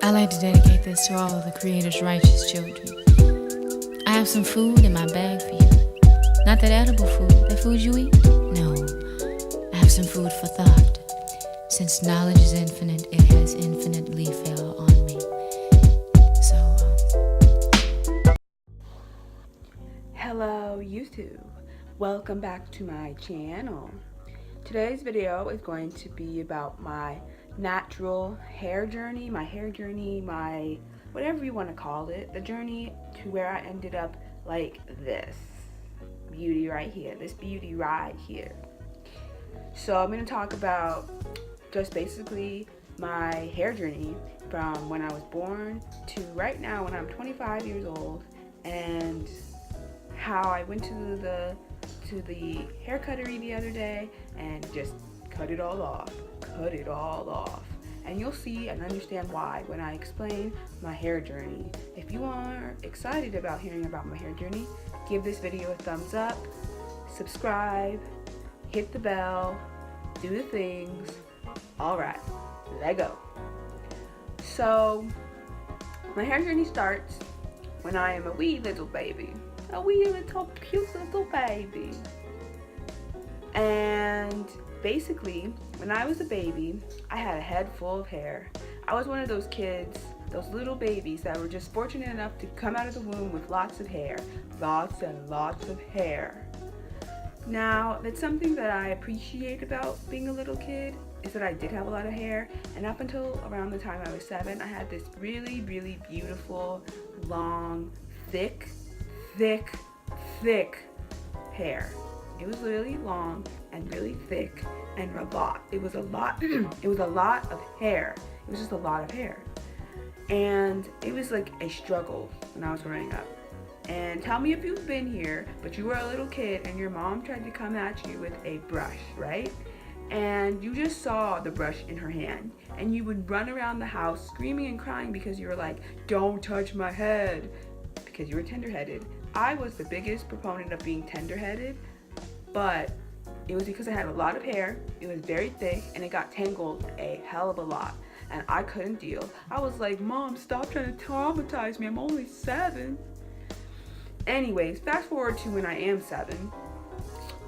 I like to dedicate this to all of the Creator's righteous children. I have some food in my bag for you. Not that edible food, that food you eat. No, I have some food for thought. Since knowledge is infinite, it has infinitely fell on me. Hello YouTube, welcome back to my channel. Today's video is going to be about my natural hair journey, my whatever you want to call it, the journey to where I ended up like this beauty right here, this beauty right here. So I'm going to talk about just basically my hair journey from when I was born to right now when I'm 25 years old, and how I went to the hair cuttery the other day and just cut it all off. And you'll see and understand why when I explain my hair journey. If you are excited about hearing about my hair journey, give this video a thumbs up, subscribe, hit the bell, do the things. Alright, let go. So, my hair journey starts when I am a wee little baby. A wee little cute little baby. And basically, when I was a baby, I had a head full of hair. I was one of those kids, those little babies that were just fortunate enough to come out of the womb with lots of hair. Lots and lots of hair. Now, that's something that I appreciate about being a little kid, is that I did have a lot of hair. And up until around the time I was 7, I had this really, really beautiful, long, thick hair. It was really long and really thick and a lot. It was a lot of hair. It was just a lot of hair. And it was like a struggle when I was growing up. And tell me if you've been here, but you were a little kid and your mom tried to come at you with a brush, right? And you just saw the brush in her hand, and you would run around the house screaming and crying because you were like, "Don't touch my head," because you were tender-headed. I was the biggest proponent of being tender-headed, but it was because I had a lot of hair, it was very thick, and it got tangled a hell of a lot, and I couldn't deal. I was like, "Mom, stop trying to traumatize me, I'm only 7. Anyways, fast forward to when I am 7,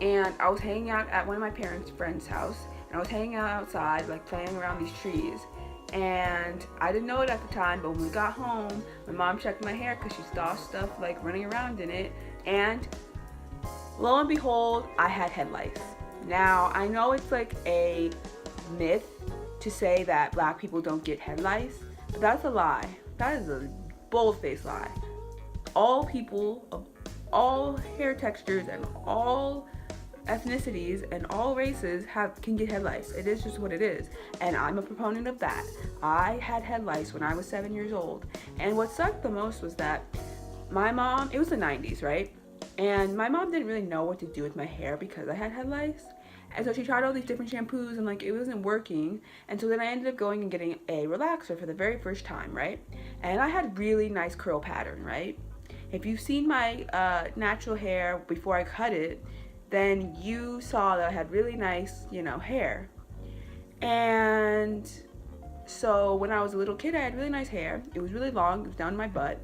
and I was hanging out at one of my parents' friend's house, and I was hanging out outside, like playing around these trees. And I didn't know it at the time, but when we got home, my mom checked my hair because she saw stuff like running around in it, and lo and behold, I had head lice. Now, I know it's like a myth to say that black people don't get head lice, but that's a lie. That is a bold-faced lie. All people of all hair textures and all ethnicities and all races can get head lice. It is just what it is, and I'm a proponent of that. I had head lice when I was 7 years old, and what sucked the most was that my mom, it was the 90s, right? And my mom didn't really know what to do with my hair because I had head lice, and so she tried all these different shampoos and like it wasn't working, and so then I ended up going and getting a relaxer for the very first time, right? And I had really nice curl pattern, right? If you've seen my natural hair before I cut it, then you saw that I had really nice, hair. And so when I was a little kid, I had really nice hair. It was really long, it was down to my butt.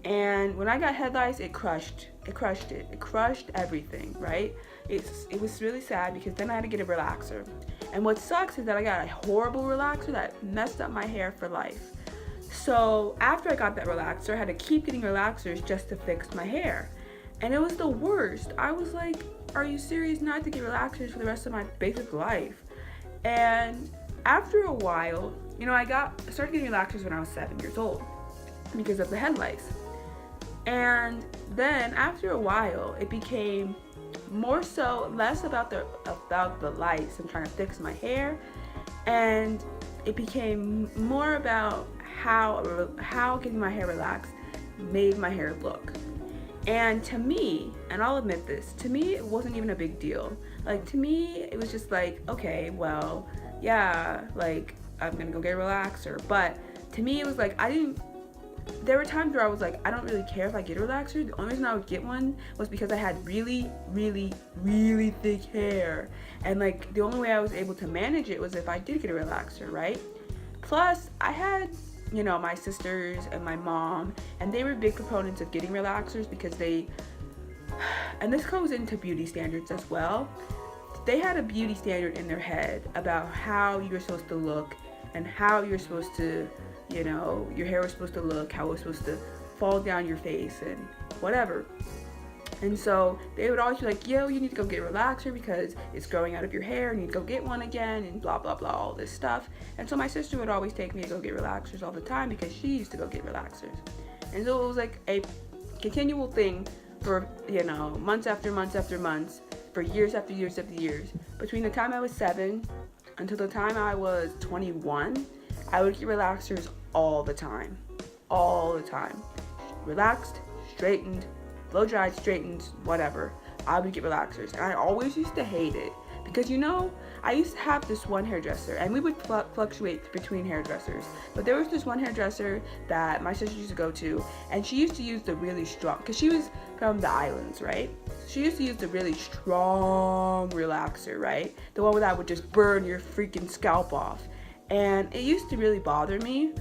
And when I got head lice, it crushed everything, right? It was really sad because then I had to get a relaxer. And what sucks is that I got a horrible relaxer that messed up my hair for life. So after I got that relaxer, I had to keep getting relaxers just to fix my hair. And it was the worst. I was like, are you serious? Not to get relaxers for the rest of my basic life. And after a while, I started getting relaxers when I was 7 years old because of the head lice. And then after a while, it became less about the lice and trying to fix my hair, and it became more about how getting my hair relaxed made my hair look. And to me, and I'll admit this, to me it wasn't even a big deal. Like, to me it was just like, okay, well, yeah, like I'm gonna go get a relaxer. But to me it was like, there were times where I was like, I don't really care if I get a relaxer. The only reason I would get one was because I had really, really, really thick hair. And the only way I was able to manage it was if I did get a relaxer, right? Plus, I had you know, my sisters and my mom, and they were big proponents of getting relaxers because and this goes into beauty standards as well. They had a beauty standard in their head about how you're supposed to look and how you're supposed to, you know, your hair was supposed to look, how it was supposed to fall down your face and whatever. And so they would always be like, yo, you need to go get a relaxer because it's growing out of your hair, you need to go get one again, and blah, blah, blah, all this stuff. And so my sister would always take me to go get relaxers all the time because she used to go get relaxers. And so it was like a continual thing for, you know, months after months after months, for years after years after years. Between the time I was 7 until the time I was 21, I would get relaxers all the time. All the time. Relaxed, straightened, blow dried, straightened, whatever. I would get relaxers. And I always used to hate it. Because, you know, I used to have this one hairdresser, and we would fluctuate between hairdressers. But there was this one hairdresser that my sister used to go to, and she used to use the really strong, because she was from the islands, right? She used to use the really strong relaxer, right? The one that would just burn your freaking scalp off. And it used to really bother me.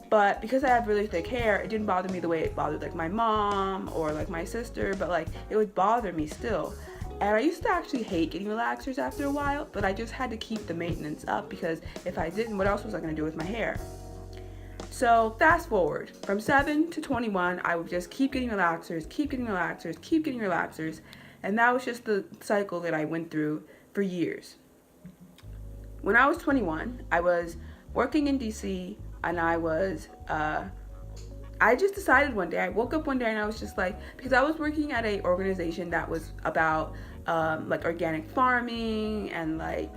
But because I have really thick hair, it didn't bother me the way it bothered like my mom or like my sister, but like it would bother me still. And I used to actually hate getting relaxers after a while, but I just had to keep the maintenance up because if I didn't, what else was I going to do with my hair? So fast forward, from 7 to 21, I would just keep getting relaxers, keep getting relaxers, keep getting relaxers. And that was just the cycle that I went through for years. When I was 21, I was working in DC, and I just decided one day, I woke up one day and I was just like, because I was working at a organization that was about like organic farming and like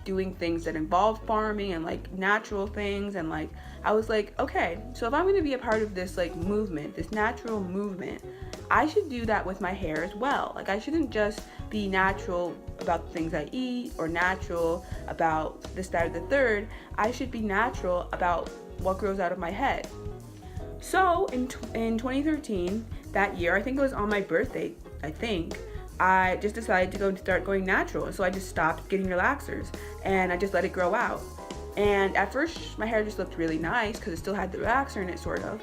doing things that involved farming and like natural things, and like I was like, okay, so if I'm going to be a part of this like movement, this natural movement, I should do that with my hair as well. Like I shouldn't just be natural about the things I eat or natural about this, that, or the third. I should be natural about what grows out of my head. So in 2013, that year, I think it was on my birthday, I just decided to go and start going natural. And so I just stopped getting relaxers and I just let it grow out. And at first my hair just looked really nice because it still had the relaxer in it, sort of.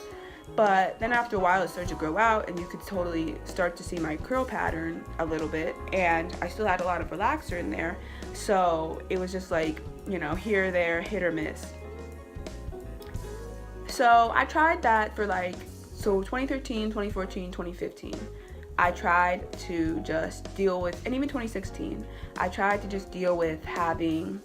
But then after a while it started to grow out and you could totally start to see my curl pattern a little bit, and I still had a lot of relaxer in there. So it was just like, you know, here, there, hit or miss. So I tried that for 2013, 2014, 2015. I tried to just deal with, and even 2016, I tried to just deal with having,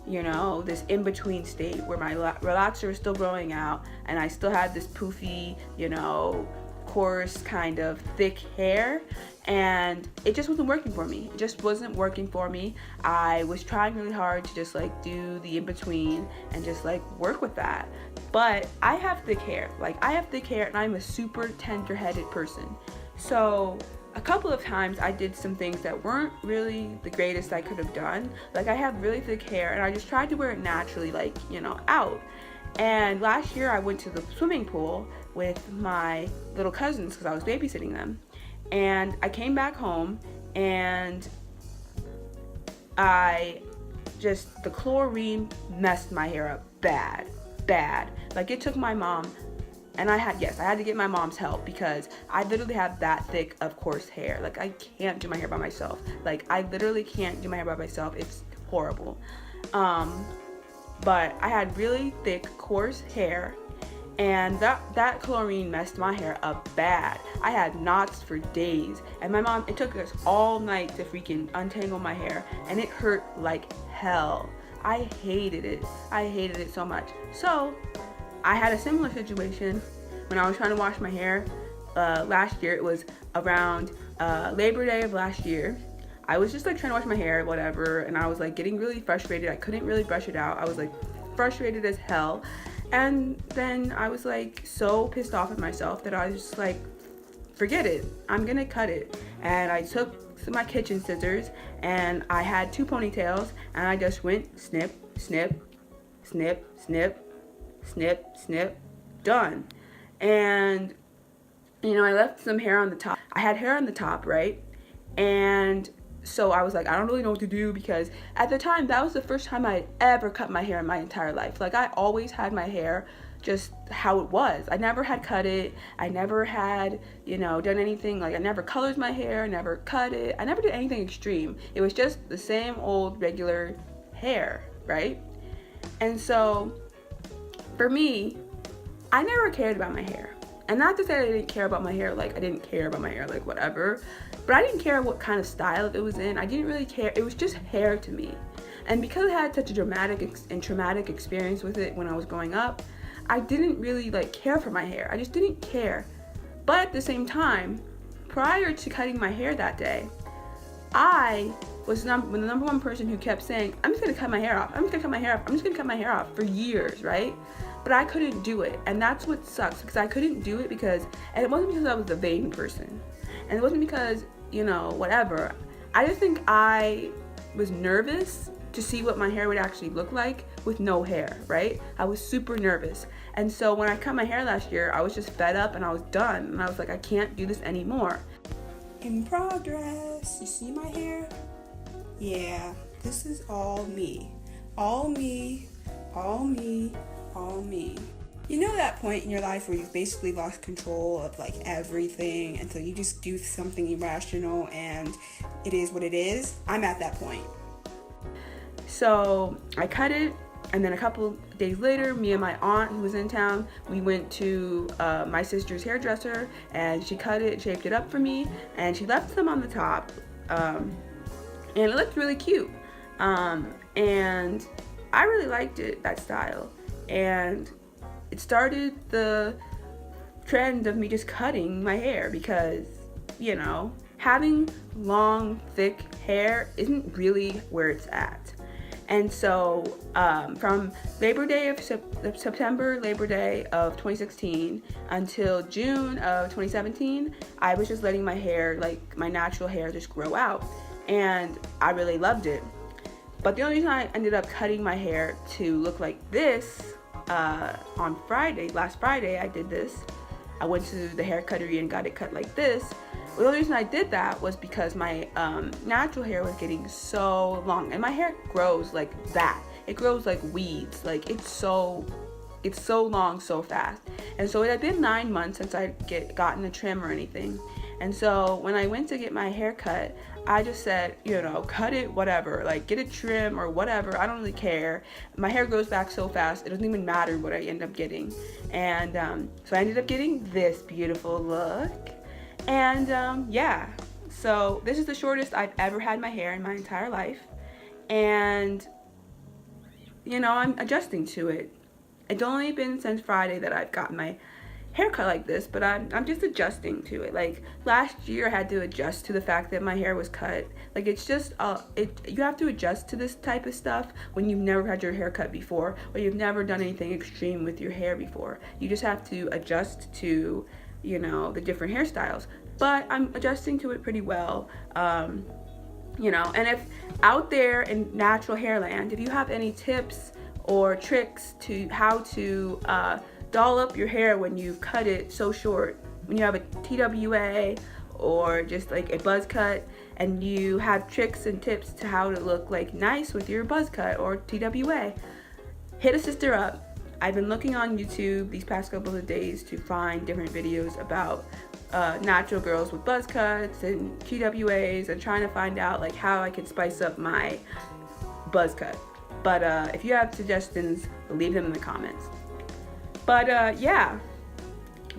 you know, this in-between state where my relaxer was still growing out and I still had this poofy, you know, coarse kind of thick hair, and it just wasn't working for me. It just wasn't working for me. I was trying really hard to just like do the in-between and just like work with that. But I have thick hair. Like I have thick hair and I'm a super tender-headed person. So a couple of times I did some things that weren't really the greatest I could have done. Like I have really thick hair and I just tried to wear it naturally, like, you know, out. And last year I went to the swimming pool with my little cousins because I was babysitting them. And I came back home and the chlorine messed my hair up bad. Like it took my mom, and I had to get my mom's help because I literally have that thick of coarse hair. Like I can't do my hair by myself. Like I literally can't do my hair by myself. It's horrible. But I had really thick, coarse hair, and that chlorine messed my hair up bad. I had knots for days, and my mom, it took us all night to freaking untangle my hair, and it hurt like hell. I hated it so much. So I had a similar situation when I was trying to wash my hair last year. It was around Labor Day of last year. I was just like trying to wash my hair, whatever, and I was like getting really frustrated. I couldn't really brush it out. I was like frustrated as hell. And then I was like so pissed off at myself that I was just like, forget it, I'm gonna cut it. And I took my kitchen scissors and I had 2 ponytails and I just went snip, snip, snip, snip, snip, snip, done. And you know, I left some hair on the top. I had hair on the top, right? And so I was like, I don't really know what to do, because at the time, that was the first time I had ever cut my hair in my entire life. Like, I always had my hair just how it was. I never had cut it. I never had, done anything. Like, I never colored my hair, never cut it. I never did anything extreme. It was just the same old regular hair, right? And so for me, I never cared about my hair. And not to say I didn't care about my hair, like I didn't care about my hair, like whatever. But I didn't care what kind of style it was in. I didn't really care. It was just hair to me. And because I had such a dramatic and traumatic experience with it when I was growing up, I didn't really care for my hair. I just didn't care. But at the same time, prior to cutting my hair that day, I was the number one person who kept saying, I'm just gonna cut my hair off. I'm just gonna cut my hair off. I'm just gonna cut my hair off for years, right? But I couldn't do it. And that's what sucks, because I couldn't do it and it wasn't because I was a vain person. And it wasn't because, whatever. I just think I was nervous to see what my hair would actually look like with no hair, right? I was super nervous. And so when I cut my hair last year, I was just fed up and I was done. And I was like, I can't do this anymore. In progress. You see my hair? Yeah, this is all me. All me, all me, all me. You know that point in your life where you've basically lost control of everything, and so you just do something irrational and it is what it is? I'm at that point. So I cut it, and then a couple days later, me and my aunt, who was in town, we went to my sister's hairdresser, and she cut it, shaped it up for me, and she left some on the top, and it looked really cute. And I really liked it, that style. And it started the trend of me just cutting my hair because, having long, thick hair isn't really where it's at. And so from Labor Day of September, Labor Day of 2016 until June of 2017, I was just letting my hair, my natural hair, just grow out. And I really loved it. But the only reason I ended up cutting my hair to look like this on last Friday, I did this. I went to the hair cuttery and got it cut like this. The only reason I did that was because my natural hair was getting so long, and my hair grows like that. It grows like weeds. It's so long so fast. And so it had been 9 months since I gotten a trim or anything. And so when I went to get my hair cut, I just said, cut it, whatever, get a trim or whatever. I don't really care. My hair grows back so fast, it doesn't even matter what I end up getting. And so I ended up getting this beautiful look. And so this is the shortest I've ever had my hair in my entire life. And, I'm adjusting to it. It's only been since Friday that I've gotten my haircut like this, but I'm just adjusting to it. Last year I had to adjust to the fact that my hair was cut. It's just you have to adjust to this type of stuff when you've never had your hair cut before, or you've never done anything extreme with your hair before. You just have to adjust to the different hairstyles. But I'm adjusting to it pretty well. And if out there in natural hairland, if you have any tips or tricks to how to doll up your hair when you've cut it so short, when you have a TWA or just a buzz cut, and you have tricks and tips to how to look nice with your buzz cut or TWA, hit a sister up. I've been looking on YouTube these past couple of days to find different videos about natural girls with buzz cuts and TWAs, and trying to find out how I can spice up my buzz cut. But if you have suggestions, leave them in the comments. But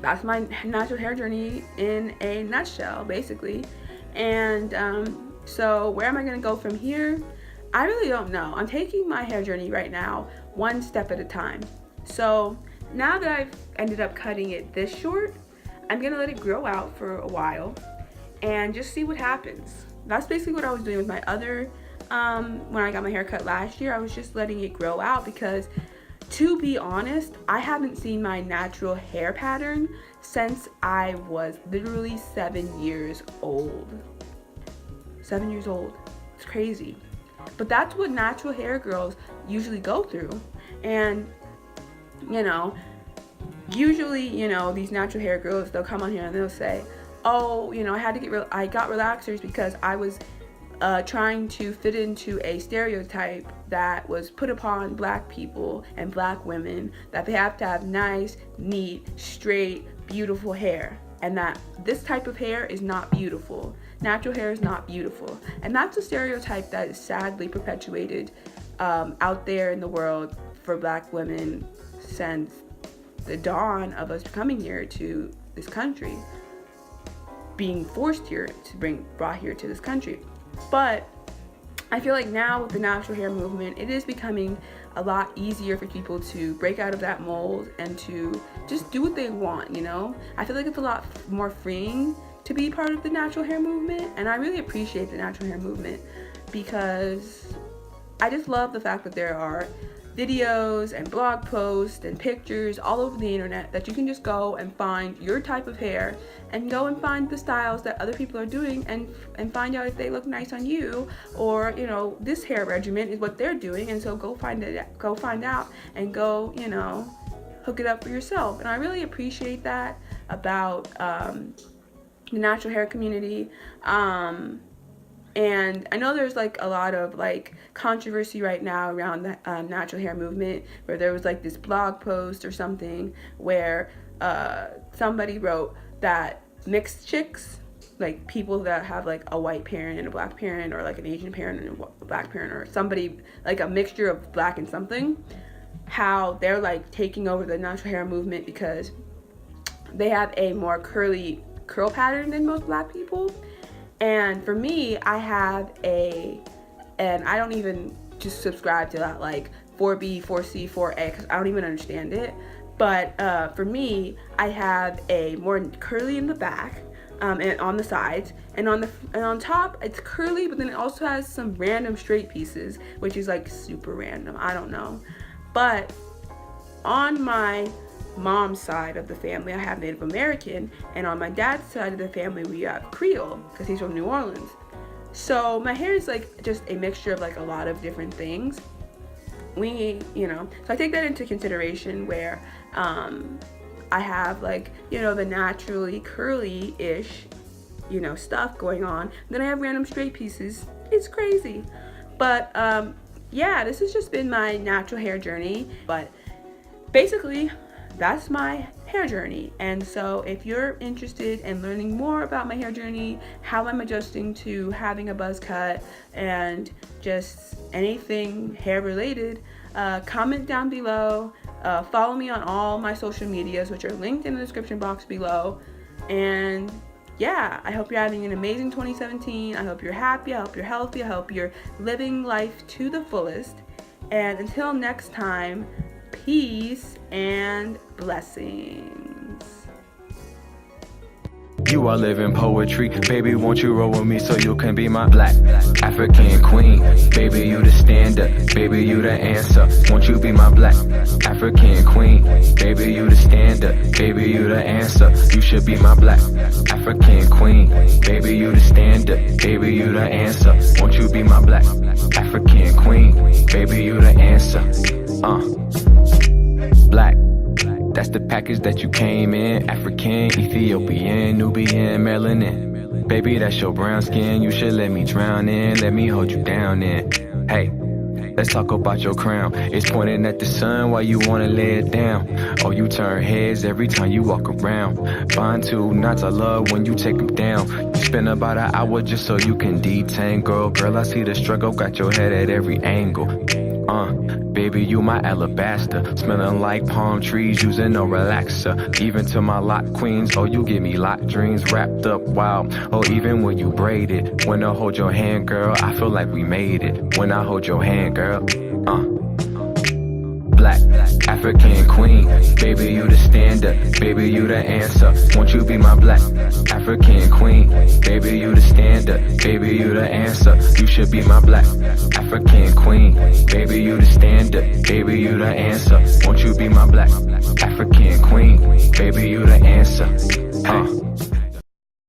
that's my natural hair journey in a nutshell, basically. And so where am I gonna go from here? I really don't know. I'm taking my hair journey right now one step at a time. So now that I've ended up cutting it this short, I'm gonna let it grow out for a while and just see what happens. That's basically what I was doing with my other, when I got my hair cut last year. I was just letting it grow out because, to be honest, I haven't seen my natural hair pattern since I was literally 7 years old. 7 years old. It's crazy. But that's what natural hair girls usually go through. And, usually, these natural hair girls, they'll come on here and they'll say, oh, I got relaxers because I was trying to fit into a stereotype that was put upon black people and black women, that they have to have nice, neat, straight, beautiful hair, and that this type of hair is not beautiful. Natural hair is not beautiful. And that's a stereotype that is sadly perpetuated out there in the world for black women since the dawn of us coming here to this country, being forced here brought here to this country. But I feel like now with the natural hair movement, it is becoming a lot easier for people to break out of that mold and to just do what they want, you know? I feel like it's a lot more freeing to be part of the natural hair movement, and I really appreciate the natural hair movement because I just love the fact that there are videos and blog posts and pictures all over the internet that you can just go and find your type of hair and go and find the styles that other people are doing and find out if they look nice on you, or you know, this hair regimen is what they're doing, and so go find out and go, you know, hook it up for yourself. And I really appreciate that about the natural hair community. And I know there's like a lot of like controversy right now around the natural hair movement, where there was like this blog post or something where somebody wrote that mixed chicks, like people that have like a white parent and a black parent, or like an Asian parent and a black parent, or somebody like a mixture of black and something, how they're like taking over the natural hair movement because they have a more curly curl pattern than most black people. And for me, I have and I don't even just subscribe to that like 4B, 4C, 4A, because I don't even understand it. But for me, I have a more curly in the back and on the sides, and on top it's curly, but then it also has some random straight pieces, which is like super random. I don't know. But on my mom's side of the family, I have Native American, and on my dad's side of the family, we have Creole, because he's from New Orleans. So my hair is like just a mixture of like a lot of different things. So I take that into consideration, where I have like, you know, the naturally curly-ish, you know, stuff going on. Then I have random straight pieces. It's crazy. But yeah, this has just been my natural hair journey. But basically, that's my hair journey. And so if you're interested in learning more about my hair journey, how I'm adjusting to having a buzz cut, and just anything hair related, comment down below. Follow me on all my social medias, which are linked in the description box below. And yeah, I hope you're having an amazing 2017. I hope you're happy. I hope you're healthy. I hope you're living life to the fullest. And until next time, peace and blessings. You are living poetry, baby, won't you roll with me so you can be my black African queen? Baby, you the standard, baby, you the answer. Won't you be my black African queen? Baby, you the standard, baby, you the answer. You should be my black African queen. Baby, you the standard, baby, you the answer. Won't you be my black African queen? Baby, you the answer. Black, that's the package that you came in. African, Ethiopian, Nubian, melanin. Baby, that's your brown skin. You should let me drown in. Let me hold you down in. Hey, let's talk about your crown. It's pointing at the sun while you wanna lay it down. Oh, you turn heads every time you walk around. Find two knots I love when you take them down. You spend about an hour just so you can detangle. Girl, I see the struggle, got your head at every angle. Baby, you my alabaster, smelling like palm trees, using no relaxer. Even to my lock queens, oh, you give me lock dreams, wrapped up wild. Oh, even when you braid it, when I hold your hand, girl, I feel like we made it. When I hold your hand, girl, Black African queen, baby, you the standard, baby, you the answer. Won't you be my black African queen? Baby, you the standard, baby, you the answer. You should be my black African queen. Baby, you the standard, baby, you the answer. Won't you be my black African queen? Baby, you the answer.